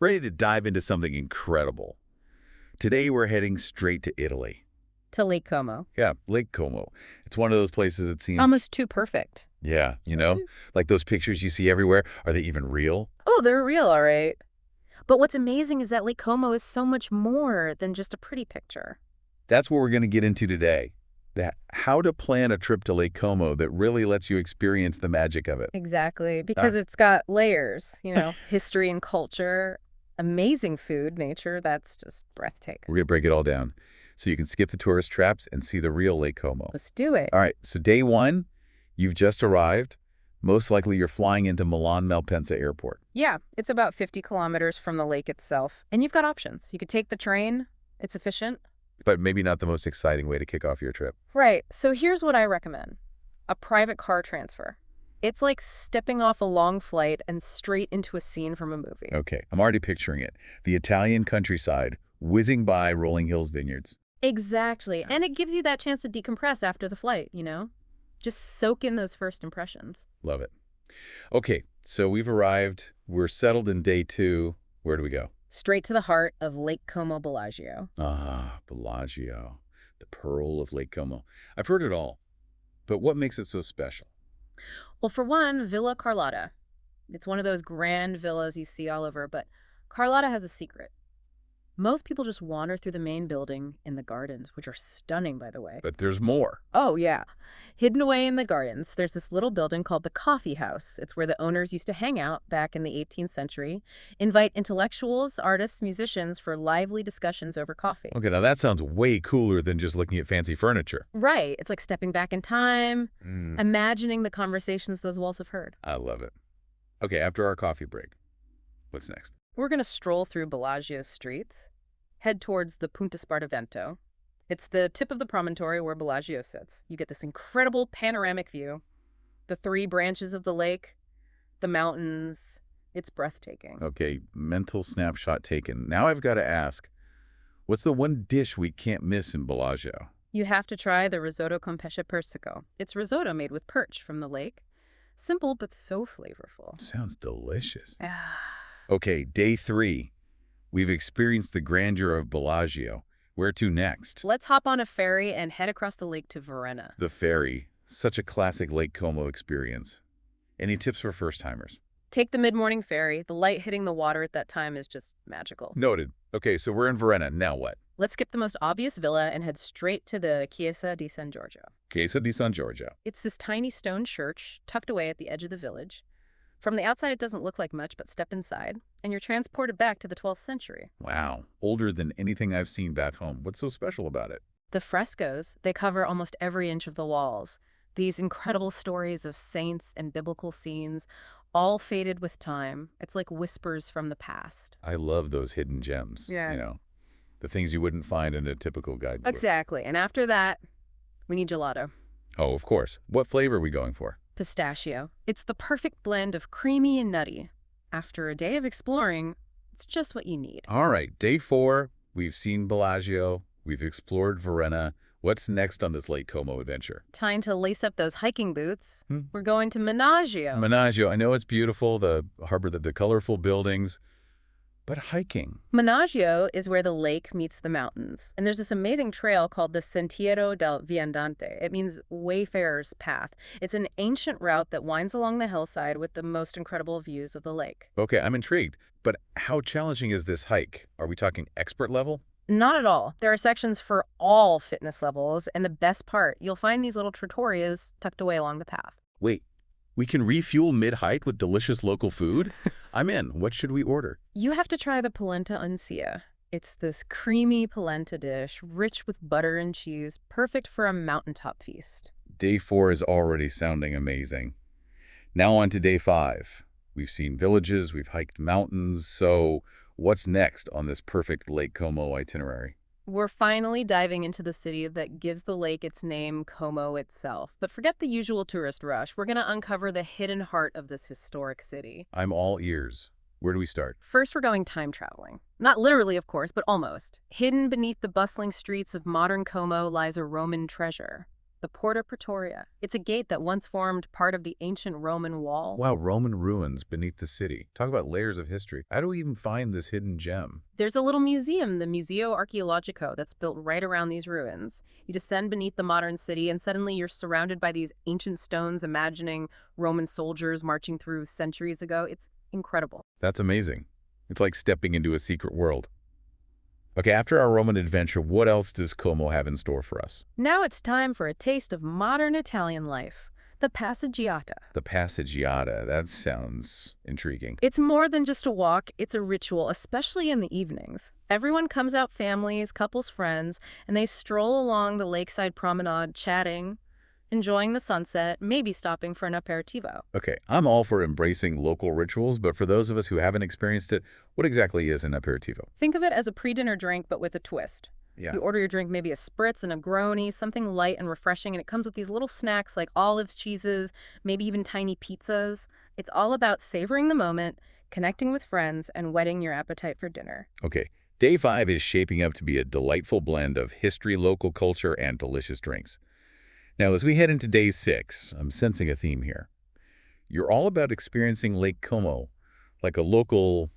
ready to dive into something incredible. Today we're heading straight to Italy. To Lake Como. Yeah, Lake Como. It's one of those places that seems... Almost too perfect. Yeah, like those pictures you see everywhere. Are they even real? Oh, they're real, all right. But what's amazing is that Lake Como is so much more than just a pretty picture. That's what we're going to get into today. How to plan a trip to Lake Como that really lets you experience the magic of it. Exactly, because it's got layers, history and culture, amazing food, nature, that's just breathtaking. We're going to break it all down so you can skip the tourist traps and see the real Lake Como. Let's do it. All right, so day one, you've just arrived. Most likely you're flying into Milan Malpensa Airport. Yeah, it's about 50 kilometers from the lake itself. And you've got options. You could take the train. It's efficient. But maybe not the most exciting way to kick off your trip. Right. So here's what I recommend. A private car transfer. It's like stepping off a long flight and straight into a scene from a movie. Okay, I'm already picturing it. The Italian countryside, whizzing by rolling hills vineyards. Exactly. And it gives you that chance to decompress after the flight, Just soak in those first impressions. Love it. Okay, so we've arrived. We're settled in day two. Where do we go? Straight to the heart of Lake Como Bellagio. Ah, Bellagio, the pearl of Lake Como. I've heard it all, but what makes it so special? Well, for one, Villa Carlotta. It's one of those grand villas you see all over, but Carlotta has a secret. Most people just wander through the main building in the gardens, which are stunning, by the way. But there's more. Oh, yeah. Hidden away in the gardens, there's this little building called the Coffee House. It's where the owners used to hang out back in the 18th century, invite intellectuals, artists, musicians for lively discussions over coffee. Okay, now that sounds way cooler than just looking at fancy furniture. Right. It's like stepping back in time, imagining the conversations those walls have heard. I love it. Okay, after our coffee break, what's next? We're going to stroll through Bellagio's streets, head towards the Punta Spartivento. It's the tip of the promontory where Bellagio sits. You get this incredible panoramic view, the three branches of the lake, the mountains. It's breathtaking. Okay, mental snapshot taken. Now I've got to ask, what's the one dish we can't miss in Bellagio? You have to try the risotto con pesce persico. It's risotto made with perch from the lake. Simple, but so flavorful. Sounds delicious. Ah. Okay, day three. We've experienced the grandeur of Bellagio. Where to next? Let's hop on a ferry and head across the lake to Varenna. The ferry. Such a classic Lake Como experience. Any tips for first-timers? Take the mid-morning ferry. The light hitting the water at that time is just magical. Noted. Okay, so we're in Varenna. Now what? Let's skip the most obvious villa and head straight to the Chiesa di San Giorgio. Chiesa di San Giorgio. It's this tiny stone church tucked away at the edge of the village. From the outside, it doesn't look like much, but step inside, and you're transported back to the 12th century. Wow, older than anything I've seen back home. What's so special about it? The frescoes, they cover almost every inch of the walls. These incredible stories of saints and biblical scenes, all faded with time. It's like whispers from the past. I love those hidden gems. Yeah. The things you wouldn't find in a typical guidebook. Exactly, and after that, we need gelato. Oh, of course. What flavor are we going for? Pistachio. It's the perfect blend of creamy and nutty. After a day of exploring, it's just what you need. All right, day four. We've seen Bellagio. We've explored Varenna. What's next on this Lake Como adventure? Time to lace up those hiking boots. We're going to Menagio. Menagio. I know it's beautiful, the harbor, the colorful buildings. But hiking. Menagio is where the lake meets the mountains. And there's this amazing trail called the Sentiero del Viandante. It means wayfarer's path. It's an ancient route that winds along the hillside with the most incredible views of the lake. Okay, I'm intrigued. But how challenging is this hike? Are we talking expert level? Not at all. There are sections for all fitness levels. And the best part, you'll find these little trattorias tucked away along the path. Wait. We can refuel mid-hike with delicious local food? I'm in. What should we order? You have to try the polenta uncia. It's this creamy polenta dish, rich with butter and cheese, perfect for a mountaintop feast. Day four is already sounding amazing. Now on to day five. We've seen villages, we've hiked mountains, so what's next on this perfect Lake Como itinerary? We're finally diving into the city that gives the lake its name, Como itself. But forget the usual tourist rush. We're going to uncover the hidden heart of this historic city. I'm all ears. Where do we start? First, we're going time traveling. Not literally, of course, but almost. Hidden beneath the bustling streets of modern Como lies a Roman treasure, the Porta Pretoria. It's a gate that once formed part of the ancient Roman wall. Wow, Roman ruins beneath the city. Talk about layers of history. How do we even find this hidden gem? There's a little museum, the Museo Archeologico, that's built right around these ruins. You descend beneath the modern city, and suddenly you're surrounded by these ancient stones, imagining Roman soldiers marching through centuries ago. It's incredible. That's amazing. It's like stepping into a secret world. Okay, after our Roman adventure, what else does Como have in store for us? Now it's time for a taste of modern Italian life, the passeggiata. The passeggiata. That sounds intriguing. It's more than just a walk, it's a ritual, especially in the evenings. Everyone comes out, families, couples, friends, and they stroll along the lakeside promenade, chatting, enjoying the sunset, maybe stopping for an aperitivo. Okay, I'm all for embracing local rituals, but for those of us who haven't experienced it, what exactly is an aperitivo? Think of it as a pre-dinner drink, but with a twist. Yeah. You order your drink, maybe a spritz, a Negroni, something light and refreshing, and it comes with these little snacks like olives, cheeses, maybe even tiny pizzas. It's all about savoring the moment, connecting with friends, and whetting your appetite for dinner. Okay, day 5 is shaping up to be a delightful blend of history, local culture, and delicious drinks. Now, as we head into day 6, I'm sensing a theme here. You're all about experiencing Lake Como, like a local,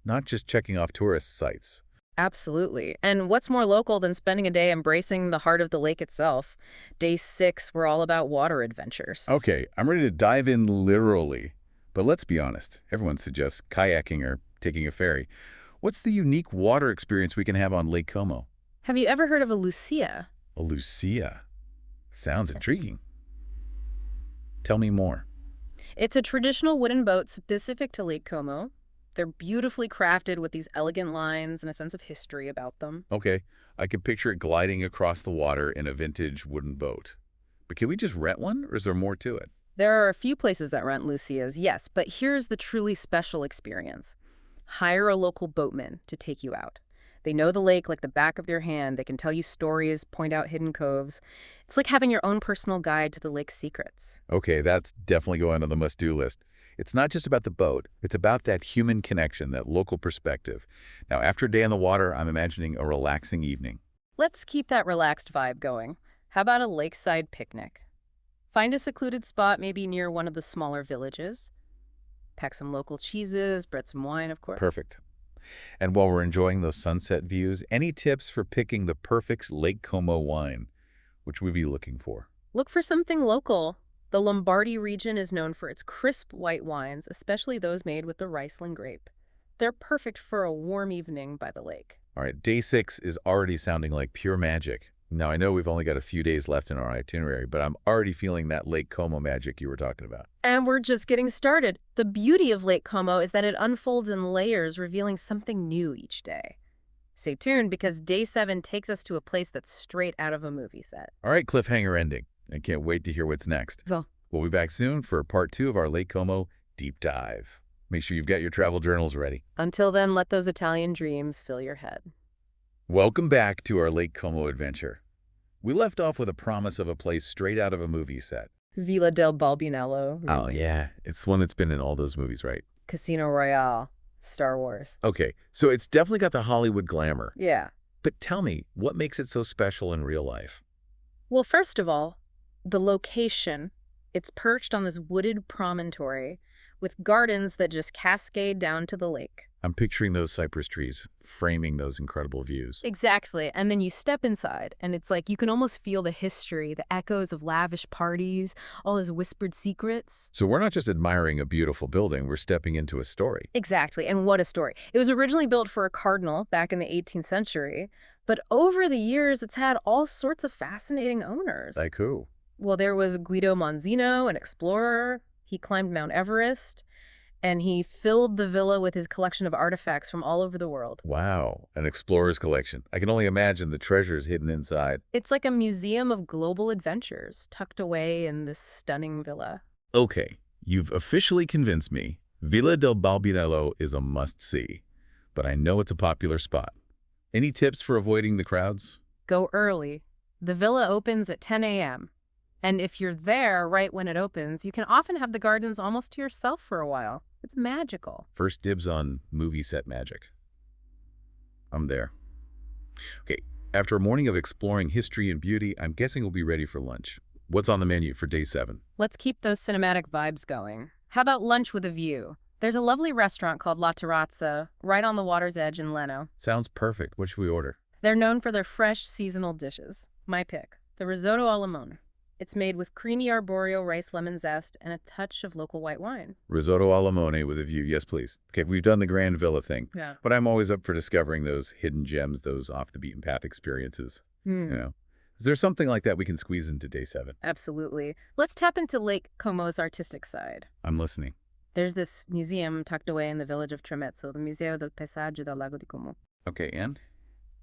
not just checking off tourist sites. Absolutely. And what's more local than spending a day embracing the heart of the lake itself? Day 6, we're all about water adventures. Okay, I'm ready to dive in literally. But let's be honest, everyone suggests kayaking or taking a ferry. What's the unique water experience we can have on Lake Como? Have you ever heard of a Lucia? A Lucia. Sounds intriguing. Tell me more. It's a traditional wooden boat specific to Lake Como. They're beautifully crafted with these elegant lines and a sense of history about them. Okay, I can picture it gliding across the water in a vintage wooden boat. But can we just rent one, or is there more to it? There are a few places that rent Lucias, yes, but here's the truly special experience. Hire a local boatman to take you out. They know the lake like the back of their hand. They can tell you stories, point out hidden coves. It's like having your own personal guide to the lake's secrets. Okay, that's definitely going on the must-do list. It's not just about the boat. It's about that human connection, that local perspective. Now, after a day on the water, I'm imagining a relaxing evening. Let's keep that relaxed vibe going. How about a lakeside picnic? Find a secluded spot, maybe near one of the smaller villages. Pack some local cheeses, bread some wine, of course. Perfect. And while we're enjoying those sunset views, any tips for picking the perfect Lake Como wine, which we'd be looking for? Look for something local. The Lombardy region is known for its crisp white wines, especially those made with the Riesling grape. They're perfect for a warm evening by the lake. All right, day 6 is already sounding like pure magic. Now, I know we've only got a few days left in our itinerary, but I'm already feeling that Lake Como magic you were talking about. And we're just getting started. The beauty of Lake Como is that it unfolds in layers, revealing something new each day. Stay tuned, because day 7 takes us to a place that's straight out of a movie set. All right, cliffhanger ending. I can't wait to hear what's next. Well, We'll be back soon for part 2 of our Lake Como deep dive. Make sure you've got your travel journals ready. until then, let those Italian dreams fill your head. Welcome back to our Lake Como adventure. We left off with a promise of a place straight out of a movie set. Villa del Balbinello. Oh, yeah. It's one that's been in all those movies, right? Casino Royale. Star Wars. Okay, so it's definitely got the Hollywood glamour. Yeah. But tell me, what makes it so special in real life? Well, first of all, the location. It's perched on this wooded promontory with gardens that just cascade down to the lake. I'm picturing those cypress trees framing those incredible views. Exactly. And then you step inside, and it's like you can almost feel the history, the echoes of lavish parties, all those whispered secrets. So we're not just admiring a beautiful building, we're stepping into a story. Exactly. And what a story. It was originally built for a cardinal back in the 18th century, but over the years, it's had all sorts of fascinating owners. Like who? Well, there was Guido Manzino, an explorer. He climbed Mount Everest, and he filled the villa with his collection of artifacts from all over the world. Wow, an explorer's collection. I can only imagine the treasures hidden inside. It's like a museum of global adventures tucked away in this stunning villa. Okay, you've officially convinced me. Villa del Balbinello is a must-see, but I know it's a popular spot. Any tips for avoiding the crowds? Go early. The villa opens at 10 a.m. And if you're there right when it opens, you can often have the gardens almost to yourself for a while. It's magical. First dibs on movie set magic. I'm there. Okay, after a morning of exploring history and beauty, I'm guessing we'll be ready for lunch. What's on the menu for day 7? Let's keep those cinematic vibes going. How about lunch with a view? There's a lovely restaurant called La Terrazza right on the water's edge in Leno. Sounds perfect. What should we order? They're known for their fresh, seasonal dishes. My pick, the risotto alla limone. It's made with creamy arborio rice lemon zest and a touch of local white wine. Risotto alla limone with a view. Yes, please. Okay, we've done the Grand Villa thing. Yeah. But I'm always up for discovering those hidden gems, those off-the-beaten-path experiences. You know, is there something like that we can squeeze into day 7? Absolutely. Let's tap into Lake Como's artistic side. I'm listening. There's this museum tucked away in the village of Tremezzo, the Museo del Paesaggio del Lago di Como. Okay, and?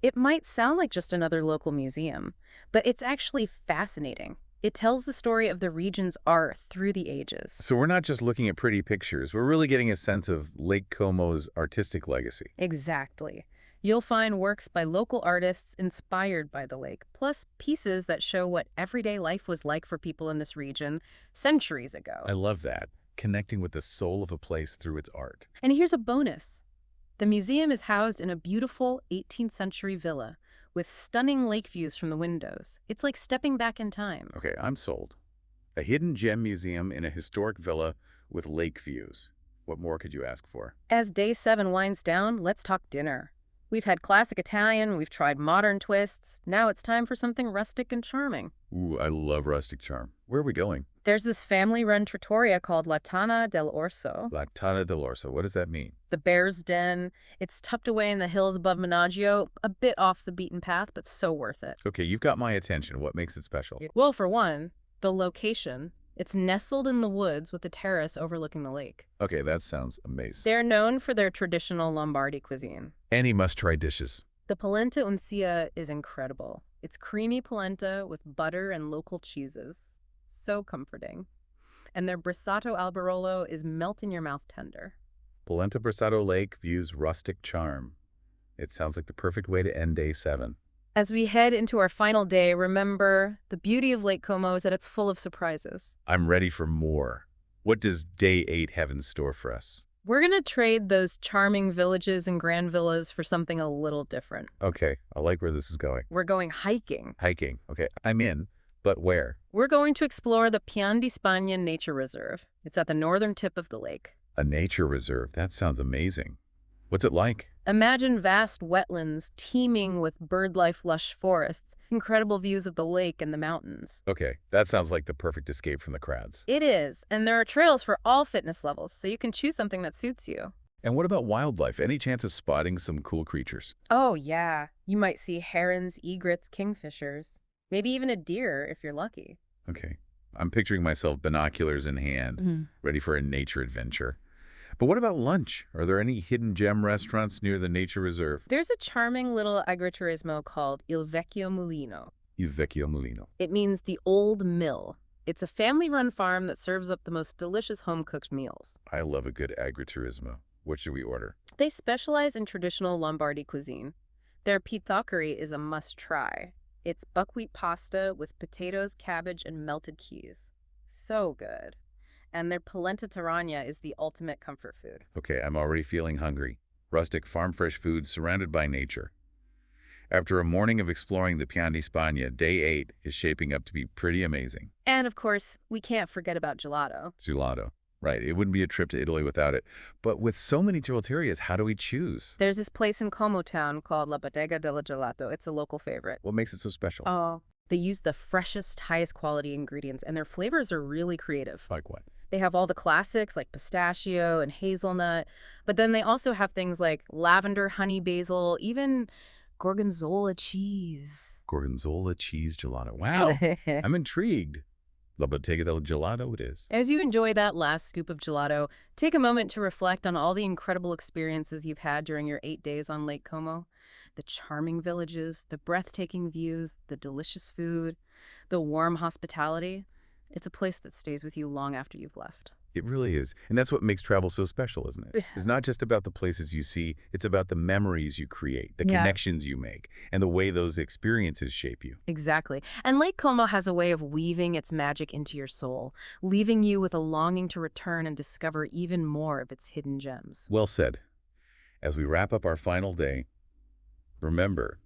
It might sound like just another local museum, but it's actually fascinating. It tells the story of the region's art through the ages. So we're not just looking at pretty pictures. We're really getting a sense of Lake Como's artistic legacy. Exactly. You'll find works by local artists inspired by the lake, plus pieces that show what everyday life was like for people in this region centuries ago. I love that, connecting with the soul of a place through its art. And here's a bonus. The museum is housed in a beautiful 18th century villa with stunning lake views from the windows. It's like stepping back in time. Okay, I'm sold. A hidden gem museum in a historic villa with lake views. What more could you ask for? As day 7 winds down, let's talk dinner. We've had classic Italian, we've tried modern twists. Now it's time for something rustic and charming. Ooh, I love rustic charm. Where are we going? There's this family-run trattoria called La Tana dell'Orso. La Tana dell'Orso. What does that mean? The Bear's Den. It's tucked away in the hills above Bellagio, a bit off the beaten path, but so worth it. Okay, you've got my attention. What makes it special? Well, for one, the location. It's nestled in the woods with a terrace overlooking the lake. Okay, that sounds amazing. They're known for their traditional Lombardy cuisine. Any must-try dishes. The polenta uncia is incredible. It's creamy polenta with butter and local cheeses. So comforting. And their brissato al barolo is melt-in-your-mouth tender. Polenta Brissato Lake views rustic charm. It sounds like the perfect way to end day 7. As we head into our final day, remember, the beauty of Lake Como is that it's full of surprises. I'm ready for more. What does day 8 have in store for us? We're going to trade those charming villages and grand villas for something a little different. Okay, I like where this is going. We're going hiking. Hiking. Okay, I'm in. But where? We're going to explore the Pian di Spagna Nature Reserve. It's at the northern tip of the lake. A nature reserve. That sounds amazing. What's it like? Imagine vast wetlands teeming with bird-life lush forests, incredible views of the lake and the mountains. Okay, that sounds like the perfect escape from the crowds. It is, and there are trails for all fitness levels, so you can choose something that suits you. And what about wildlife? Any chance of spotting some cool creatures? Oh, yeah. You might see herons, egrets, kingfishers. Maybe even a deer if you're lucky. Okay, I'm picturing myself binoculars in hand, ready for a nature adventure. But what about lunch? Are there any hidden gem restaurants near the nature reserve? There's a charming little agriturismo called Il Vecchio Mulino. Il Vecchio Mulino. It means the old mill. It's a family-run farm that serves up the most delicious home-cooked meals. I love a good agriturismo. What should we order? They specialize in traditional Lombardy cuisine. Their pitoccheri is a must-try. It's buckwheat pasta with potatoes, cabbage, and melted cheese. So good. And their polenta tiragna is the ultimate comfort food. Okay, I'm already feeling hungry. Rustic, farm-fresh food surrounded by nature. After a morning of exploring the Pian di Spagna, day 8 is shaping up to be pretty amazing. And, of course, we can't forget about gelato. Gelato. Right, it wouldn't be a trip to Italy without it. But with so many gelaterias, how do we choose? There's this place in Como town called La Bottega della Gelato. It's a local favorite. What makes it so special? Oh, they use the freshest, highest quality ingredients, and their flavors are really creative. Like what? They have all the classics like pistachio and hazelnut, but then they also have things like lavender, honey, basil, even gorgonzola cheese. Gorgonzola cheese gelato. Wow, I'm intrigued. La Bottega del Gelato it is. As you enjoy that last scoop of gelato, take a moment to reflect on all the incredible experiences you've had during your 8 days on Lake Como. The charming villages, the breathtaking views, the delicious food, the warm hospitality. It's a place that stays with you long after you've left. It really is. And that's what makes travel so special, isn't it? It's not just about the places you see, it's about the memories you create, the connections you make, and the way those experiences shape you. Exactly. And Lake Como has a way of weaving its magic into your soul, leaving you with a longing to return and discover even more of its hidden gems. Well said. As we wrap up our final day, remember,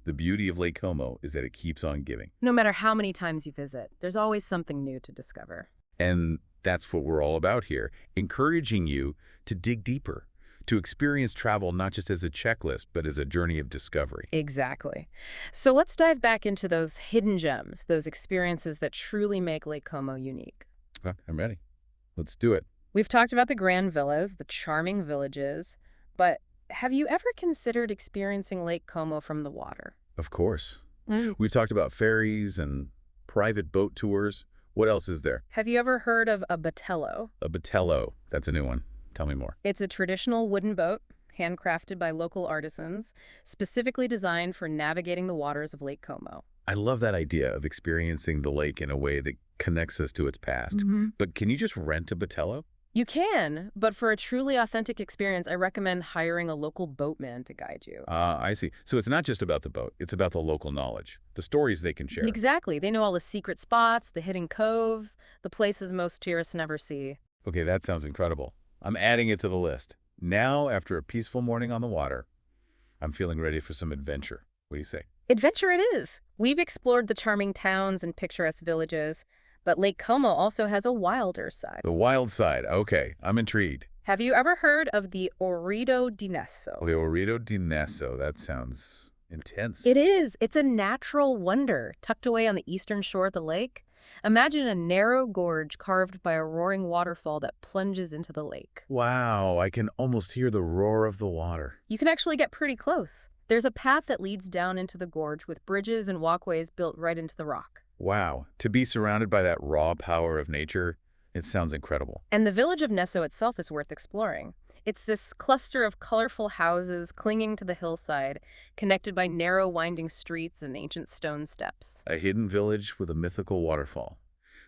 The beauty of Lake Como is that it keeps on giving. No matter how many times you visit, there's always something new to discover. And that's what we're all about here, encouraging you to dig deeper, to experience travel not just as a checklist, but as a journey of discovery. Exactly. So let's dive back into those hidden gems, those experiences that truly make Lake Como unique. Okay, I'm ready. Let's do it. We've talked about the grand villas, the charming villages, but have you ever considered experiencing Lake Como from the water? Of course. Mm. We've talked about ferries and private boat tours. What else is there? Have you ever heard of a batello? A batello. That's a new one. Tell me more. It's a traditional wooden boat, handcrafted by local artisans, specifically designed for navigating the waters of Lake Como. I love that idea of experiencing the lake in a way that connects us to its past. But can you just rent a batello? You can, but for a truly authentic experience, I recommend hiring a local boatman to guide you. I see. So it's not just about the boat. It's about the local knowledge, the stories they can share. Exactly. They know all the secret spots, the hidden coves, the places most tourists never see. Okay, that sounds incredible. I'm adding it to the list. Now, after a peaceful morning on the water, I'm feeling ready for some adventure. What do you say? Adventure it is. We've explored the charming towns and picturesque villages, but Lake Como also has a wilder side. The wild side. Okay, I'm intrigued. Have you ever heard of the Orito di Nesso? The Orito di Nesso. That sounds intense. It is. It's a natural wonder tucked away on the eastern shore of the lake. Imagine a narrow gorge carved by a roaring waterfall that plunges into the lake. Wow, I can almost hear the roar of the water. You can actually get pretty close. There's a path that leads down into the gorge with bridges and walkways built right into the rock. Wow, to be surrounded by that raw power of nature, it sounds incredible. And the village of Nesso itself is worth exploring. It's this cluster of colorful houses clinging to the hillside, connected by narrow winding streets and ancient stone steps. A hidden village with a mythical waterfall.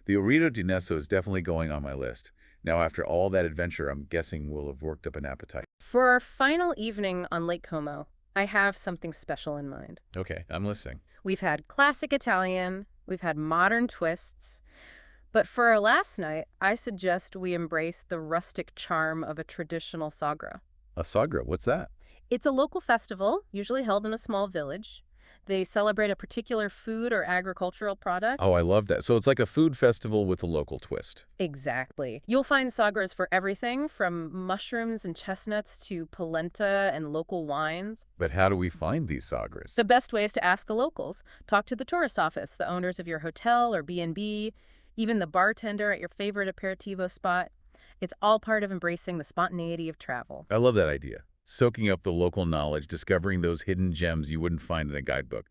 The Orito di Nesso is definitely going on my list. Now, after all that adventure, I'm guessing we'll have worked up an appetite. For our final evening on Lake Como, I have something special in mind. Okay, I'm listening. We've had classic Italian, we've had modern twists, but for our last night, I suggest we embrace the rustic charm of a traditional sagra. A sagra, what's that? It's a local festival, usually held in a small village. They celebrate a particular food or agricultural product. Oh, I love that. So it's like a food festival with a local twist. Exactly. You'll find sagras for everything from mushrooms and chestnuts to polenta and local wines. But how do we find these sagras? The best way is to ask the locals. Talk to the tourist office, the owners of your hotel or B&B, even the bartender at your favorite aperitivo spot. It's all part of embracing the spontaneity of travel. I love that idea. Soaking up the local knowledge, discovering those hidden gems you wouldn't find in a guidebook.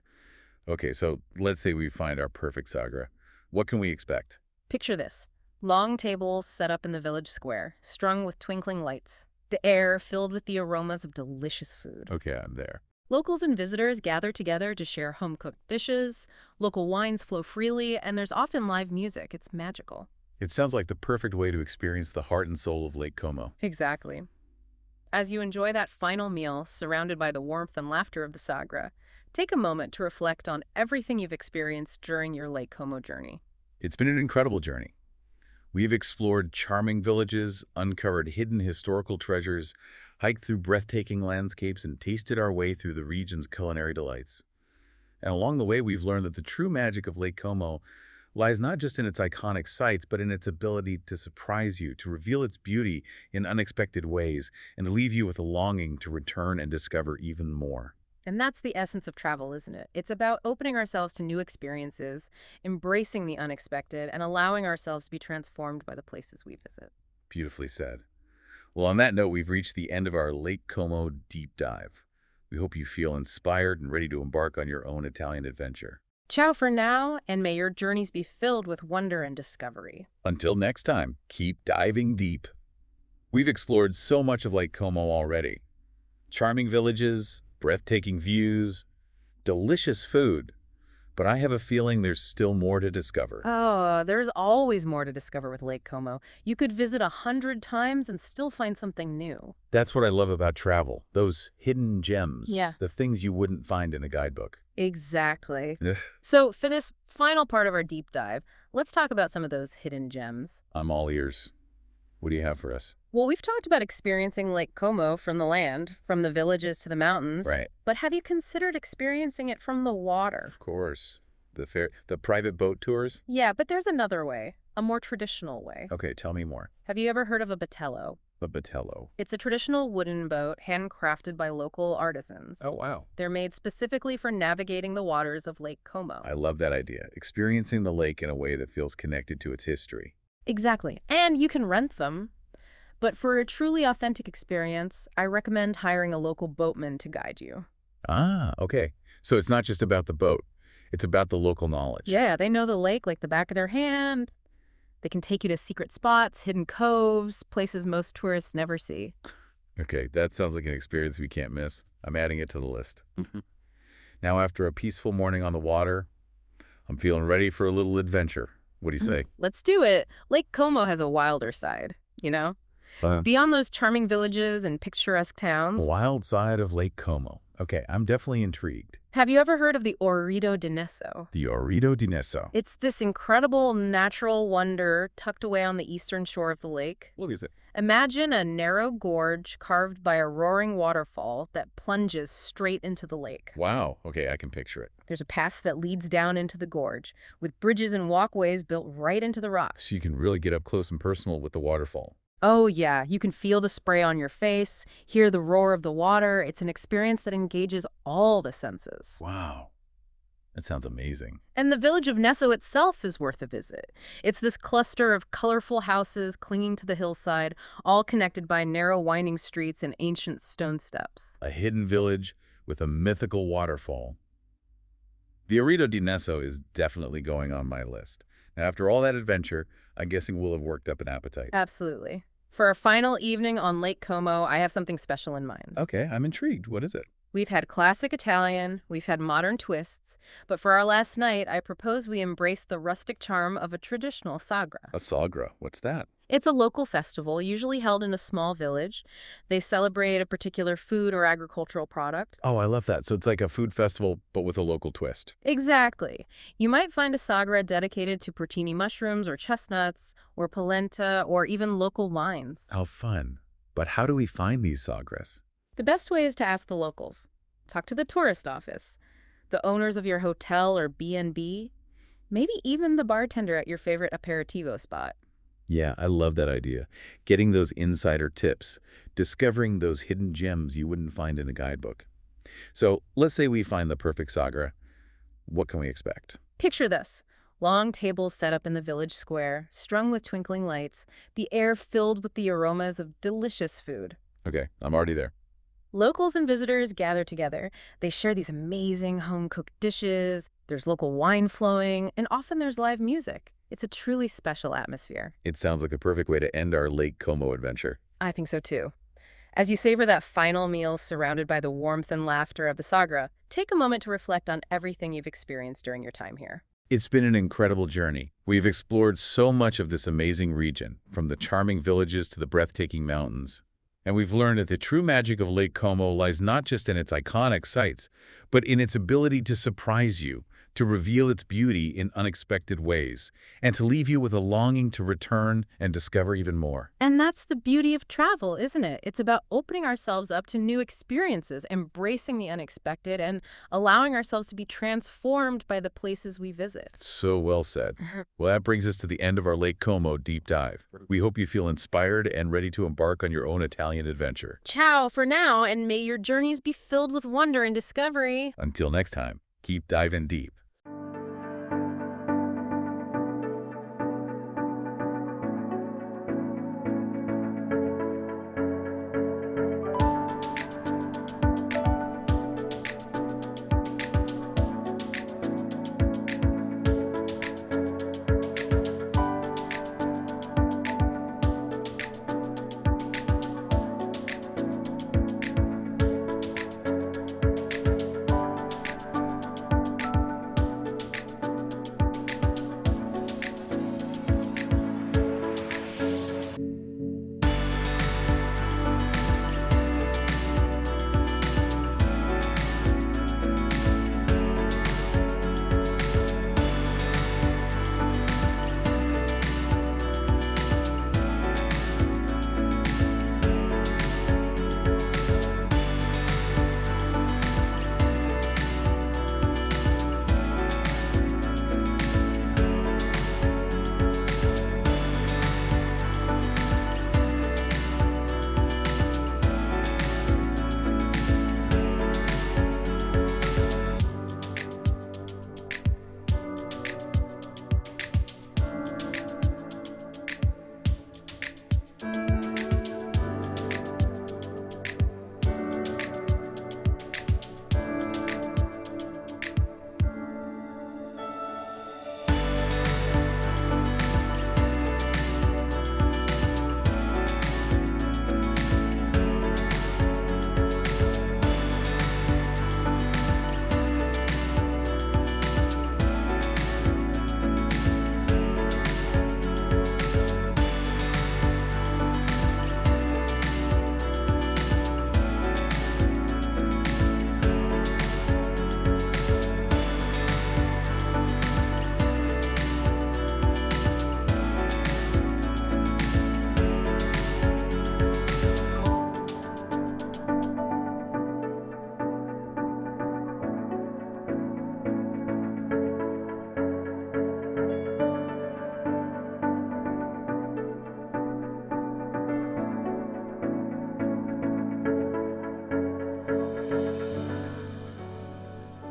Okay, so let's say we find our perfect sagra. What can we expect? Picture this. Long tables set up in the village square, strung with twinkling lights. The air filled with the aromas of delicious food. Okay, I'm there. Locals and visitors gather together to share home-cooked dishes, local wines flow freely, and there's often live music. It's magical. It sounds like the perfect way to experience the heart and soul of Lake Como. Exactly. As you enjoy that final meal, surrounded by the warmth and laughter of the sagra, take a moment to reflect on everything you've experienced during your Lake Como journey. It's been an incredible journey. We've explored charming villages, uncovered hidden historical treasures, hiked through breathtaking landscapes, and tasted our way through the region's culinary delights. And along the way, we've learned that the true magic of Lake Como lies not just in its iconic sights, but in its ability to surprise you, to reveal its beauty in unexpected ways, and to leave you with a longing to return and discover even more. And that's the essence of travel, isn't it? It's about opening ourselves to new experiences, embracing the unexpected, and allowing ourselves to be transformed by the places we visit. Beautifully said. Well, on that note, we've reached the end of our Lake Como deep dive. We hope you feel inspired and ready to embark on your own Italian adventure. Ciao for now, and may your journeys be filled with wonder and discovery. Until next time, keep diving deep. We've explored so much of Lake Como already. Charming villages, breathtaking views, delicious food. But I have a feeling there's still more to discover. Oh, there's always more to discover with Lake Como. You could visit 100 times and still find something new. That's what I love about travel, those hidden gems. Yeah. The things you wouldn't find in a guidebook. Exactly. Ugh. So for this final part of our deep dive, let's talk about some of those hidden gems. I'm all ears. What do you have for us? Well, we've talked about experiencing Lake Como from the land, from the villages to the mountains. Right. But have you considered experiencing it from the water? Of course. The private boat tours? Yeah, but there's another way, a more traditional way. Okay, tell me more. Have you ever heard of a batello? The Batello. It's a traditional wooden boat handcrafted by local artisans. Oh, wow. They're made specifically for navigating the waters of Lake Como. I love that idea. Experiencing the lake in a way that feels connected to its history. Exactly. And you can rent them. But for a truly authentic experience, I recommend hiring a local boatman to guide you. Ah, okay. So it's not just about the boat. It's about the local knowledge. Yeah, they know the lake like the back of their hand. They can take you to secret spots, hidden coves, places most tourists never see. Okay, that sounds like an experience we can't miss. I'm adding it to the list. Now, after a peaceful morning on the water, I'm feeling ready for a little adventure. What do you say? Let's do it. Lake Como has a wilder side, you know? Beyond those charming villages and picturesque towns. Wild side of Lake Como. Okay, I'm definitely intrigued. Have you ever heard of the Orito di Nesso? The Orito di Nesso. It's this incredible natural wonder tucked away on the eastern shore of the lake. What is it? Imagine a narrow gorge carved by a roaring waterfall that plunges straight into the lake. Wow. Okay, I can picture it. There's a path that leads down into the gorge, with bridges and walkways built right into the rocks. So you can really get up close and personal with the waterfall. Oh yeah, you can feel the spray on your face, hear the roar of the water. It's an experience that engages all the senses. Wow. That sounds amazing. And the village of Nesso itself is worth a visit. It's this cluster of colorful houses clinging to the hillside, all connected by narrow winding streets and ancient stone steps. A hidden village with a mythical waterfall. The Orito di Nesso is definitely going on my list. Now, after all that adventure, I'm guessing we'll have worked up an appetite. Absolutely. For our final evening on Lake Como, I have something special in mind. Okay, I'm intrigued. What is it? We've had classic Italian, we've had modern twists, but for our last night, I propose we embrace the rustic charm of a traditional sagra. A sagra. What's that? It's a local festival, usually held in a small village. They celebrate a particular food or agricultural product. Oh, I love that. So it's like a food festival, but with a local twist. Exactly. You might find a sagra dedicated to porcini mushrooms or chestnuts or polenta or even local wines. How fun. But how do we find these sagras? The best way is to ask the locals. Talk to the tourist office, the owners of your hotel or B&B, maybe even the bartender at your favorite aperitivo spot. Yeah, I love that idea. Getting those insider tips, discovering those hidden gems you wouldn't find in a guidebook. So let's say we find the perfect sagra. What can we expect? Picture this. Long tables set up in the village square, strung with twinkling lights, the air filled with the aromas of delicious food. Okay, I'm already there. Locals and visitors gather together. They share these amazing home-cooked dishes. There's local wine flowing, and often there's live music. It's a truly special atmosphere. It sounds like the perfect way to end our Lake Como adventure. I think so too. As you savor that final meal surrounded by the warmth and laughter of the sagra, take a moment to reflect on everything you've experienced during your time here. It's been an incredible journey. We've explored so much of this amazing region, from the charming villages to the breathtaking mountains. And we've learned that the true magic of Lake Como lies not just in its iconic sights, but in its ability to surprise you, to reveal its beauty in unexpected ways, and to leave you with a longing to return and discover even more. And that's the beauty of travel, isn't it? It's about opening ourselves up to new experiences, embracing the unexpected, and allowing ourselves to be transformed by the places we visit. So well said. Well, that brings us to the end of our Lake Como deep dive. We hope you feel inspired and ready to embark on your own Italian adventure. Ciao for now, and may your journeys be filled with wonder and discovery. Until next time, keep diving deep.